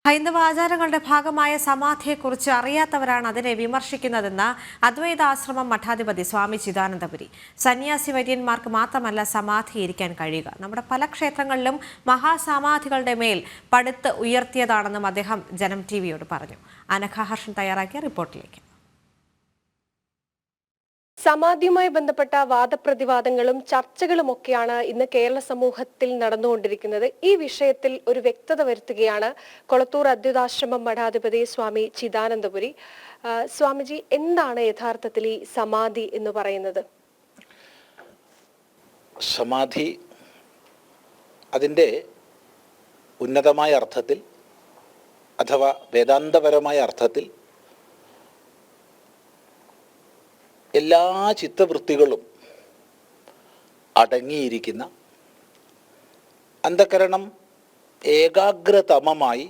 ഹൈന്ദവ ആചാരങ്ങളുടെ ഭാഗമായ സമാധിയെക്കുറിച്ച് അറിയാത്തവരാണ് അതിനെ വിമർശിക്കുന്നതെന്ന് അദ്വൈതാശ്രമം മഠാധിപതി സ്വാമി ചിദാനന്ദപുരി. സന്യാസി വര്യന്മാർക്ക് മാത്രമല്ല സമാധിയിരിക്കാൻ കഴിയുക. നമ്മുടെ പല ക്ഷേത്രങ്ങളിലും മഹാസമാധികളുടെ മേൽ പടുത്ത് ഉയർത്തിയതാണെന്നും അദ്ദേഹം ജനം ടിവിയോട് പറഞ്ഞു. അനഘ ഹർഷൻ തയ്യാറാക്കിയ റിപ്പോർട്ടിലേക്ക്. സമാധിയുമായി ബന്ധപ്പെട്ട വാദപ്രതിവാദങ്ങളും ചർച്ചകളുമൊക്കെയാണ് ഇന്ന് കേരള സമൂഹത്തിൽ നടന്നുകൊണ്ടിരിക്കുന്നത്. ഈ വിഷയത്തിൽ ഒരു വ്യക്തത വരുത്തുകയാണ് കൊളത്തൂർ അദ്വൈതാശ്രമം മഠാധിപതി സ്വാമി ചിദാനന്ദപുരി. സ്വാമിജി, എന്താണ് യഥാർത്ഥത്തിൽ ഈ സമാധി എന്ന് പറയുന്നത്? സമാധി അതിൻ്റെ ഉന്നതമായ അർത്ഥത്തിൽ അഥവാ വേദാന്തപരമായ അർത്ഥത്തിൽ എല്ലാ ചിത്തവൃത്തികളും അടങ്ങിയിരിക്കുന്ന, അന്ധകരണം ഏകാഗ്രതമമായി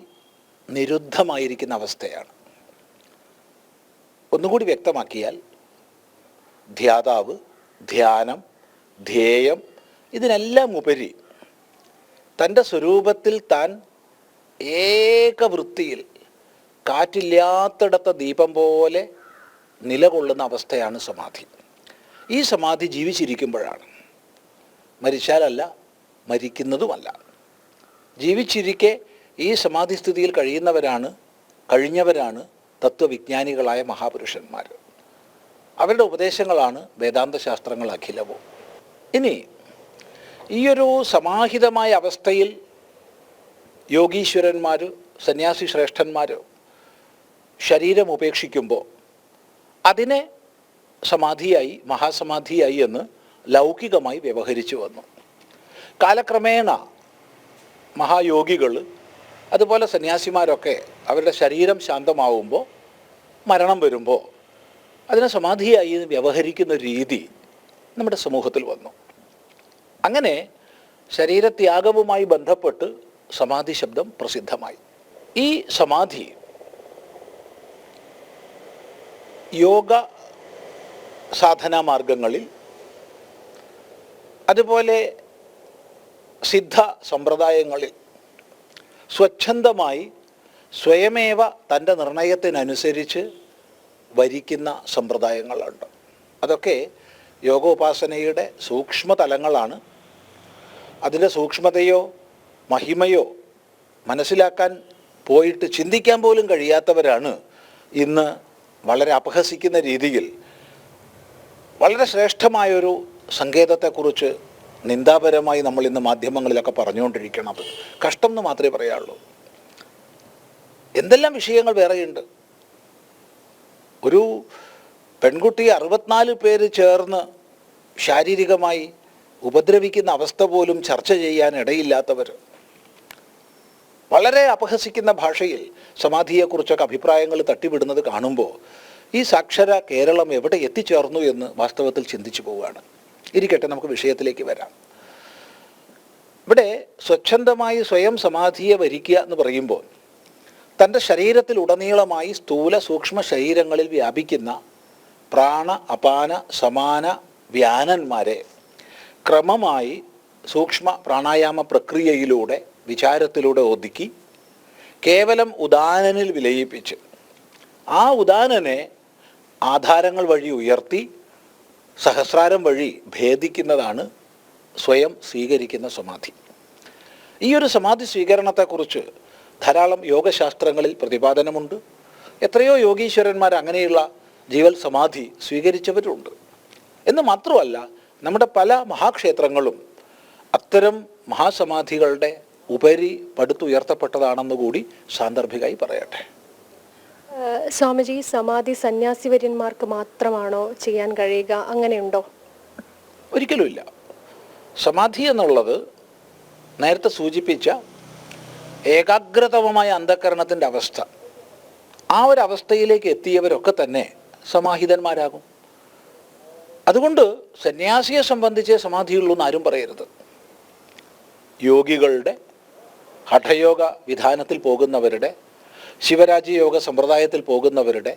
നിരുദ്ധമായിരിക്കുന്ന അവസ്ഥയാണ്. ഒന്നുകൂടി വ്യക്തമാക്കിയാൽ ധ്യാതാവ്, ധ്യാനം, ധ്യേയം ഇതിനെല്ലാം ഉപരി തൻ്റെ സ്വരൂപത്തിൽ താൻ ഏകവൃത്തിയിൽ കാറ്റില്ലാത്തിടത്ത ദീപം പോലെ നിലകൊള്ളുന്ന അവസ്ഥയാണ് സമാധി. ഈ സമാധി ജീവിച്ചിരിക്കുമ്പോഴാണ്, മരിച്ചാലല്ല, മരിക്കുന്നതുമല്ല. ജീവിച്ചിരിക്കെ ഈ സമാധി സ്ഥിതിയിൽ കഴിഞ്ഞവരാണ് തത്വവിജ്ഞാനികളായ മഹാപുരുഷന്മാർ. അവരുടെ ഉപദേശങ്ങളാണ് വേദാന്ത ശാസ്ത്രങ്ങൾ അഖിലവും. ഇനി ഈയൊരു സമാഹിതമായ അവസ്ഥയിൽ യോഗീശ്വരന്മാർ, സന്യാസി ശ്രേഷ്ഠന്മാർ ശരീരം ഉപേക്ഷിക്കുമ്പോൾ അതിനെ സമാധിയായി, മഹാസമാധിയായി എന്ന് ലൗകികമായി വ്യവഹരിച്ചു വന്നു. കാലക്രമേണ മഹായോഗികൾ അതുപോലെ സന്യാസിമാരൊക്കെ അവരുടെ ശരീരം ശാന്തമാവുമ്പോൾ, മരണം വരുമ്പോൾ അതിനെ സമാധിയായി വ്യവഹരിക്കുന്ന രീതി നമ്മുടെ സമൂഹത്തിൽ വന്നു. അങ്ങനെ ശരീരത്യാഗവുമായി ബന്ധപ്പെട്ട് സമാധി ശബ്ദം പ്രസിദ്ധമായി. ഈ സമാധി യോഗ സാധനാ മാർഗങ്ങളിൽ, അതുപോലെ സിദ്ധ സമ്പ്രദായങ്ങളിൽ സ്വച്ഛന്തമായി സ്വയമേവ തൻ്റെ നിർണയത്തിനനുസരിച്ച് വരിക്കുന്ന സമ്പ്രദായങ്ങളുണ്ട്. അതൊക്കെ യോഗോപാസനയുടെ സൂക്ഷ്മതലങ്ങളാണ്. അതിൻ്റെ സൂക്ഷ്മതയോ മഹിമയോ മനസ്സിലാക്കാൻ പോയിട്ട് ചിന്തിക്കാൻ പോലും കഴിയാത്തവരാണ് ഇന്ന് വളരെ അപഹസിക്കുന്ന രീതിയിൽ വളരെ ശ്രേഷ്ഠമായൊരു സങ്കേതത്തെക്കുറിച്ച് നിന്ദാപരമായി നമ്മൾ ഇന്ന് മാധ്യമങ്ങളിലൊക്കെ പറഞ്ഞുകൊണ്ടിരിക്കുന്നത്. കഷ്ടം എന്ന് മാത്രമേ പറയാനുള്ളൂ. എന്തെല്ലാം വിഷയങ്ങൾ വേറെയുണ്ട്. ഒരു പെൺകുട്ടി 64 പേര് ചേർന്ന് ശാരീരികമായി ഉപദ്രവിക്കുന്ന അവസ്ഥ പോലും ചർച്ച ചെയ്യാൻ ഇടയില്ലാത്തവർ വളരെ അപഹസിക്കുന്ന ഭാഷയിൽ സമാധിയെക്കുറിച്ചൊക്കെ അഭിപ്രായങ്ങൾ തട്ടിവിടുന്നത് കാണുമ്പോൾ ഈ സാക്ഷര കേരളം എവിടെ എത്തിച്ചേർന്നു എന്ന് വാസ്തവത്തിൽ ചിന്തിച്ചു പോവുകയാണ്. ഇരിക്കട്ടെ, നമുക്ക് വിഷയത്തിലേക്ക് വരാം. ഇവിടെ സ്വച്ഛന്തമായി സ്വയം സമാധിയെ വരിക്കുക എന്ന് പറയുമ്പോൾ തൻ്റെ ശരീരത്തിലുടനീളമായി സ്ഥൂല സൂക്ഷ്മ ശരീരങ്ങളിൽ വ്യാപിക്കുന്ന പ്രാണ, അപാന, സമാന വ്യാനന്മാരെ ക്രമമായി സൂക്ഷ്മ പ്രാണായാമ പ്രക്രിയയിലൂടെ, വിചാരത്തിലൂടെ ഒതുക്കി കേവലം ഉദാനനിൽ വിലയിപ്പിച്ച് ആ ഉദാനനെ ആധാരങ്ങൾ വഴി ഉയർത്തി സഹസ്രാരം വഴി ഭേദിക്കുന്നതാണ് സ്വയം സ്വീകരിക്കുന്ന സമാധി. ഈ ഒരു സമാധി സ്വീകരണത്തെക്കുറിച്ച് ധാരാളം യോഗശാസ്ത്രങ്ങളിൽ പ്രതിപാദനമുണ്ട്. എത്രയോ യോഗീശ്വരന്മാർ അങ്ങനെയുള്ള ജീവൽ സമാധി സ്വീകരിച്ചവരുണ്ട്. എന്ന് മാത്രമല്ല, നമ്മുടെ പല മഹാക്ഷേത്രങ്ങളും അത്തരം മഹാസമാധികളുടെ ഉപരി പടുത്തുയർത്തപ്പെട്ടതാണെന്ന് കൂടി സാന്ദർഭികമായി പറയട്ടെ. സ്വാമിജി, സമാധി സന്യാസി വര്യന്മാർക്ക് മാത്രമാണോ ചെയ്യാൻ കഴിയുക? അങ്ങനെയുണ്ടോ? ഒരിക്കലുമില്ല. സമാധി എന്നുള്ളത് നേരത്തെ സൂചിപ്പിച്ച ഏകാഗ്രതമമായ അന്ധകരണത്തിൻ്റെ അവസ്ഥ. ആ ഒരു അവസ്ഥയിലേക്ക് എത്തിയവരൊക്കെ തന്നെ സമാഹിതന്മാരാകും. അതുകൊണ്ട് സന്യാസിയെ സംബന്ധിച്ച് സമാധിയുള്ളൂ എന്ന് ആരും പറയരുത്. യോഗികളുടെ, ഹഠയോഗ വിധാനത്തിൽ പോകുന്നവരുടെ, ശിവരാജയോഗ സമ്പ്രദായത്തിൽ പോകുന്നവരുടെ,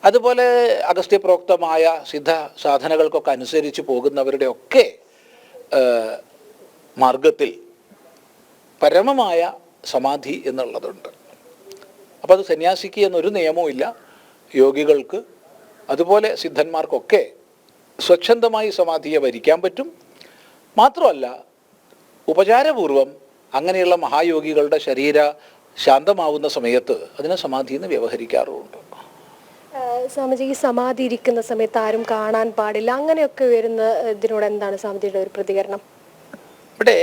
അതുപോലെ അഗസ്ത്യപ്രോക്തമായ സിദ്ധ സാധനകൾക്കൊക്കെ അനുസരിച്ച് പോകുന്നവരുടെ ഒക്കെ മാർഗത്തിൽ പരമമായ സമാധി എന്നുള്ളതുണ്ട്. അപ്പോൾ അത് സന്യാസിക്ക് എന്നൊരു നിയമവും ഇല്ല. യോഗികൾക്ക് അതുപോലെ സിദ്ധന്മാർക്കൊക്കെ സ്വച്ഛന്തമായി സമാധിയെ വരിക്കാൻ പറ്റും. മാത്രമല്ല ഉപചാരപൂർവം അങ്ങനെയുള്ള മഹായോഗികളുടെ ശരീര ശാന്തമാവുന്ന സമയത്ത് അതിനെ സമാധിയിൽ നിന്ന് വ്യവഹരിക്കാറുമുണ്ട്. സ്വാമിജി, ഈ സമാധി ഇരിക്കുന്ന സമയത്ത് ആരും കാണാൻ പാടില്ല, അങ്ങനെയൊക്കെ വരുന്ന ഇതിനോട് എന്താണ് സ്വാമിജിയുടെ ഒരു പ്രതികരണം? ഇവിടെ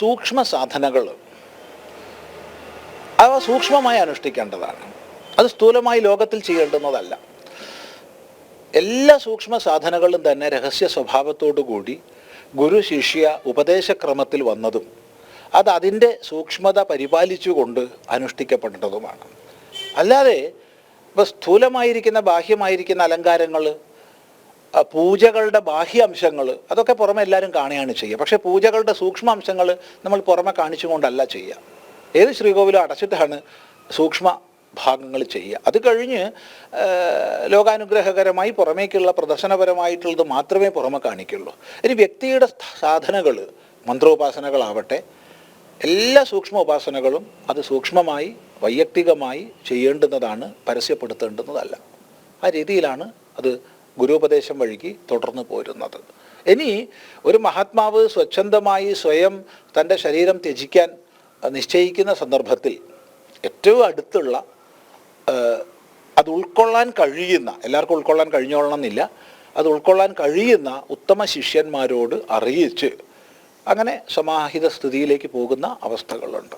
സൂക്ഷ്മ സാധനകൾ അവ സൂക്ഷ്മമായി അനുഷ്ഠിക്കേണ്ടതാണ്. അത് സ്ഥൂലമായി ലോകത്തിൽ ചെയ്യേണ്ടുന്നതല്ല. എല്ലാ സൂക്ഷ്മ സാധനങ്ങളും തന്നെ രഹസ്യ സ്വഭാവത്തോടു കൂടി ഗുരു ശിഷ്യ ഉപദേശക്രമത്തിൽ വന്നതും അത് അതിൻ്റെ സൂക്ഷ്മത പരിപാലിച്ചുകൊണ്ട് അനുഷ്ഠിക്കപ്പെടേണ്ടതുമാണ്. അല്ലാതെ ഇപ്പോൾ സ്ഥൂലമായിരിക്കുന്ന ബാഹ്യമായിരിക്കുന്ന അലങ്കാരങ്ങൾ, പൂജകളുടെ ബാഹ്യ അംശങ്ങൾ അതൊക്കെ പുറമെ എല്ലാവരും കാണുകയാണ് ചെയ്യുക. പക്ഷേ പൂജകളുടെ സൂക്ഷ്മ അംശങ്ങൾ നമ്മൾ പുറമെ കാണിച്ചുകൊണ്ടല്ല ചെയ്യുക. ഏത് ശ്രീകോവിലും അടച്ചിട്ടാണ് സൂക്ഷ്മ ഭാഗങ്ങൾ ചെയ്യുക. അത് കഴിഞ്ഞ് ലോകാനുഗ്രഹകരമായി പുറമേക്കുള്ള പ്രദർശനപരമായിട്ടുള്ളത് മാത്രമേ പുറമെ കാണിക്കുള്ളൂ. ഇനി വ്യക്തിയുടെ സാധനകൾ, മന്ത്രോപാസനകളാവട്ടെ, എല്ലാ സൂക്ഷ്മ ഉപാസനകളും അത് സൂക്ഷ്മമായി വൈയക്തികമായി ചെയ്യേണ്ടുന്നതാണ്, പരസ്യപ്പെടുത്തേണ്ടുന്നതല്ല. ആ രീതിയിലാണ് അത് ഗുരുപദേശം വഴിക്ക് തുടർന്ന് പോരുന്നത്. ഇനി ഒരു മഹാത്മാവ് സ്വച്ഛന്തമായി സ്വയം തൻ്റെ ശരീരം ത്യജിക്കാൻ നിശ്ചയിക്കുന്ന സന്ദർഭത്തിൽ ഏറ്റവും അടുത്തുള്ള അത് ഉൾക്കൊള്ളാൻ കഴിയുന്ന, എല്ലാവർക്കും ഉൾക്കൊള്ളാൻ കഴിഞ്ഞോളണം എന്നില്ല, അത് ഉൾക്കൊള്ളാൻ കഴിയുന്ന ഉത്തമ ശിഷ്യന്മാരോട് അറിയിച്ച് അങ്ങനെ സമാഹിത സ്ഥിതിയിലേക്ക് പോകുന്ന അവസ്ഥകളുണ്ട്.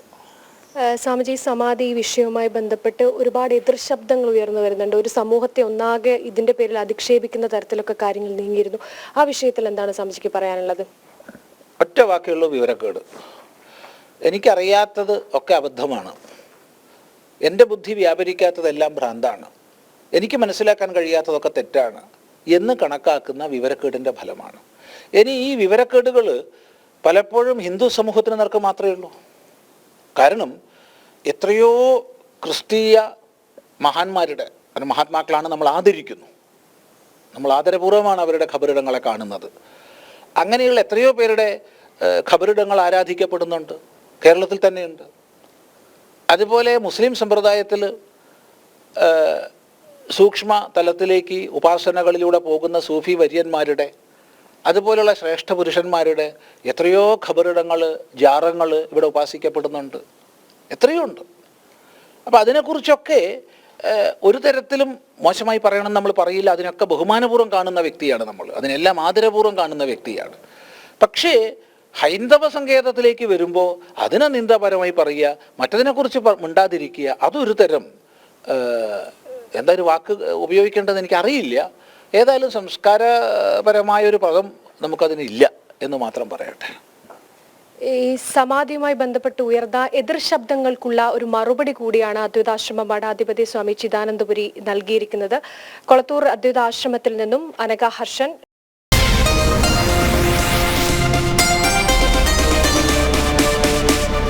സ്വാമിജി, സമാധി വിഷയവുമായി ബന്ധപ്പെട്ട് ഒരുപാട് എതിർശബ്ദങ്ങൾ ഉയർന്നു വരുന്നുണ്ട്. ഒരു സമൂഹത്തെ ഒന്നാകെ ഇതിന്റെ പേരിൽ അധിക്ഷേപിക്കുന്ന തരത്തിലൊക്കെ കാര്യങ്ങൾ നീങ്ങിയിരുന്നു. ആ വിഷയത്തിൽ എന്താണ് സ്വാമിജിക്ക് പറയാനുള്ളത്? ഒറ്റ വാക്കുള്ള വിവരക്കേട്. എനിക്കറിയാത്തത് ഒക്കെ അബദ്ധമാണ്. എൻ്റെ ബുദ്ധി വ്യാപരിക്കാത്തതെല്ലാം ഭ്രാന്താണ്. എനിക്ക് മനസ്സിലാക്കാൻ കഴിയാത്തതൊക്കെ തെറ്റാണ് എന്ന് കണക്കാക്കുന്ന വിവരക്കേടിൻ്റെ ഫലമാണ്. ഇനി ഈ വിവരക്കേടുകൾ പലപ്പോഴും ഹിന്ദു സമൂഹത്തിന് നേർക്ക് മാത്രമേ ഉള്ളൂ. കാരണം എത്രയോ ക്രിസ്തീയ മഹാന്മാരുടെ മഹാത്മാക്കളാണ് നമ്മൾ ആദരിക്കുന്നു. നമ്മൾ ആദരപൂർവ്വമാണ് അവരുടെ ഖബറിടങ്ങളെ കാണുന്നത്. അങ്ങനെയുള്ള എത്രയോ പേരുടെ ഖബറിടങ്ങൾ ആരാധിക്കപ്പെടുന്നുണ്ട്, കേരളത്തിൽ തന്നെയുണ്ട്. അതുപോലെ മുസ്ലിം സമ്പ്രദായത്തിൽ സൂക്ഷ്മ തലത്തിലേക്ക് ഉപാസനകളിലൂടെ പോകുന്ന സൂഫി വര്യന്മാരുടെ, അതുപോലുള്ള ശ്രേഷ്ഠ പുരുഷന്മാരുടെ എത്രയോ ഖബറിടങ്ങൾ, ജാറങ്ങൾ ഇവിടെ ഉപാസിക്കപ്പെടുന്നുണ്ട്, എത്രയോ ഉണ്ട്. അപ്പോൾ അതിനെക്കുറിച്ചൊക്കെ ഒരു തരത്തിലും മോശമായി പറയണമെന്ന് നമ്മൾ പറയില്ല. അതിനൊക്കെ ബഹുമാനപൂർവ്വം കാണുന്ന വ്യക്തിയാണ് നമ്മൾ, അതിനെല്ലാം ആദരപൂർവ്വം കാണുന്ന വ്യക്തിയാണ്. പക്ഷേ ഹൈന്ദവ സങ്കേതത്തിലേക്ക് വരുമ്പോൾ അതിനെ നിന്ദപരമായി പറയുക, മറ്റതിനെക്കുറിച്ച് മിണ്ടാതിരിക്കുക, അതൊരു തരം എന്താ ഒരു വാക്ക് ഉപയോഗിക്കേണ്ടതെന്ന് എനിക്കറിയില്ല. ഏതായാലും സംസ്കാരപരമായൊരു പദം നമുക്കതിനില്ല എന്ന് മാത്രം പറയട്ടെ. ഈ സമാധിയുമായി ബന്ധപ്പെട്ട് ഉയർന്ന എതിർ ശബ്ദങ്ങൾക്കുള്ള ഒരു മറുപടി കൂടിയാണ് അദ്വൈതാശ്രമ മഠാധിപതി സ്വാമി ചിദാനന്ദപുരി നൽകിയിരിക്കുന്നത്. കൊളത്തൂർ അദ്വൈതാശ്രമത്തിൽ നിന്നും അനഘ ഹർഷൻ.